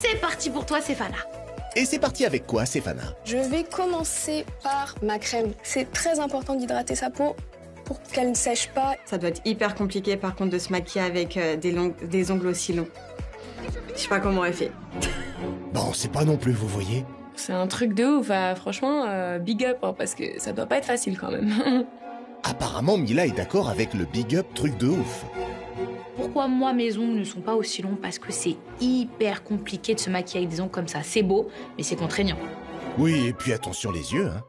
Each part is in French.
C'est parti pour toi, Stéphana. Et c'est parti avec quoi, Stéphana? Je vais commencer par ma crème. C'est très important d'hydrater sa peau pour qu'elle ne sèche pas. Ça doit être hyper compliqué par contre de se maquiller avec des ongles aussi longs. Je sais pas comment elle fait. Bon, c'est pas non plus, vous voyez. C'est un truc de ouf, franchement, big up, hein, parce que ça doit pas être facile quand même. Apparemment, Mila est d'accord avec le big up truc de ouf. Pourquoi moi mes ongles ne sont pas aussi longs? Parce que c'est hyper compliqué de se maquiller avec des ongles comme ça. C'est beau, mais c'est contraignant. Oui, et puis attention les yeux, hein.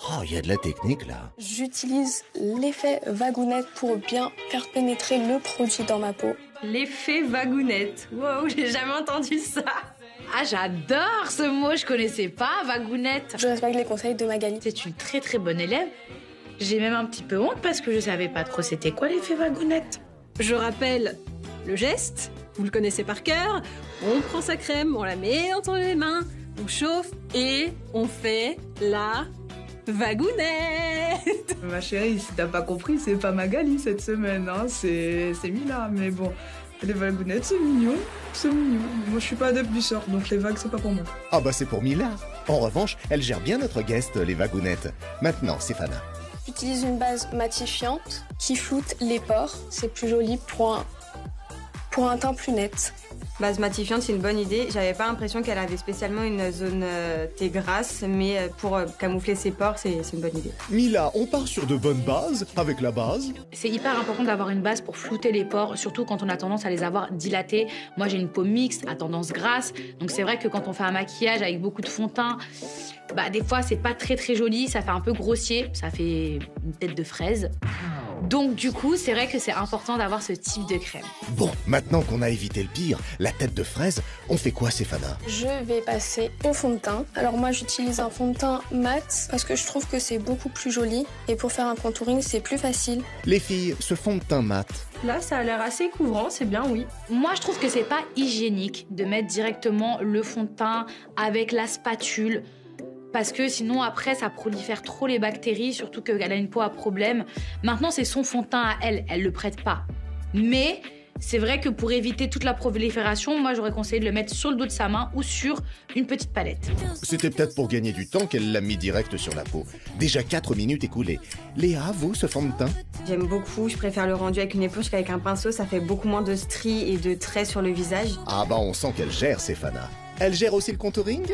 Oh, il y a de la technique, là. J'utilise l'effet vagounette pour bien faire pénétrer le produit dans ma peau. L'effet vagounette. Wow, j'ai jamais entendu ça. Ah, j'adore ce mot, je connaissais pas, vagounette. Je respecte les conseils de Magali. C'est une très très bonne élève. J'ai même un petit peu honte parce que je savais pas trop c'était quoi l'effet vagounette. Je rappelle le geste, vous le connaissez par cœur. On prend sa crème, on la met entre les mains, on chauffe et on fait la vagounette. Ma chérie, si t'as pas compris, c'est pas Magali cette semaine, hein, c'est Mila. Mais bon, les vagounettes, c'est mignon, c'est mignon. Moi, je suis pas adepte du sort, donc les vagues, c'est pas pour moi. Ah bah c'est pour Mila. En revanche, elle gère bien notre guest, les vagounettes. Maintenant, Stéphana. J'utilise une base matifiante qui floute les pores. C'est plus joli pour un teint plus net. Base matifiante, c'est une bonne idée. J'avais pas l'impression qu'elle avait spécialement une zone T grasse, mais pour camoufler ses pores, c'est une bonne idée. Mila, on part sur de bonnes bases, avec la base. C'est hyper important d'avoir une base pour flouter les pores, surtout quand on a tendance à les avoir dilatés. Moi, j'ai une peau mixte, à tendance grasse, donc c'est vrai que quand on fait un maquillage avec beaucoup de fond de teint, bah des fois c'est pas très très joli, ça fait un peu grossier, ça fait une tête de fraise. Donc du coup, c'est vrai que c'est important d'avoir ce type de crème. Bon, maintenant qu'on a évité le pire, la tête de fraise, on fait quoi, Stéphana? Je vais passer au fond de teint. Alors moi, j'utilise un fond de teint mat parce que je trouve que c'est beaucoup plus joli. Et pour faire un contouring, c'est plus facile. Les filles, ce fond de teint mat. Là, ça a l'air assez couvrant, c'est bien, oui. Moi, je trouve que c'est pas hygiénique de mettre directement le fond de teint avec la spatule. Parce que sinon, après, ça prolifère trop les bactéries, surtout qu'elle a une peau à problème. Maintenant, c'est son fond de teint à elle le prête pas. Mais c'est vrai que pour éviter toute la prolifération, moi, j'aurais conseillé de le mettre sur le dos de sa main ou sur une petite palette. C'était peut-être pour gagner du temps qu'elle l'a mis direct sur la peau. Déjà 4 minutes écoulées. Léa, vous, ce fond de teint? J'aime beaucoup, je préfère le rendu avec une éponge qu'avec un pinceau, ça fait beaucoup moins de stries et de traits sur le visage. Ah bah on sent qu'elle gère, Stéphana. Elle gère aussi le contouring?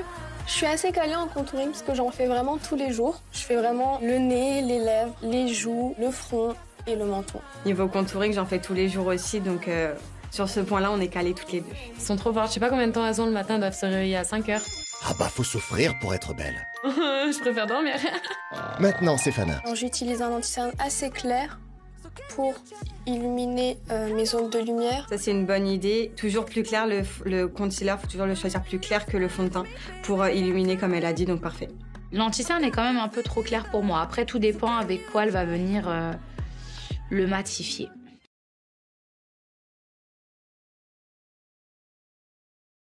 Je suis assez calée en contouring parce que j'en fais vraiment tous les jours. Je fais vraiment le nez, les lèvres, les joues, le front et le menton. Niveau contouring, j'en fais tous les jours aussi, donc sur ce point-là, on est calés toutes les deux. Ils sont trop forts, je sais pas combien de temps elles ont le matin, elles doivent se réveiller à 5h. Ah bah faut s'offrir pour être belle. Je préfère dormir. Maintenant, Stéphana. Alors, j'utilise un anti-cerne assez clair pour illuminer mes zones de lumière. Ça, c'est une bonne idée. Toujours plus clair, le concealer, faut toujours le choisir plus clair que le fond de teint pour illuminer comme elle a dit, donc parfait. L'anti-cerne est quand même un peu trop clair pour moi. Après, tout dépend avec quoi elle va venir le matifier.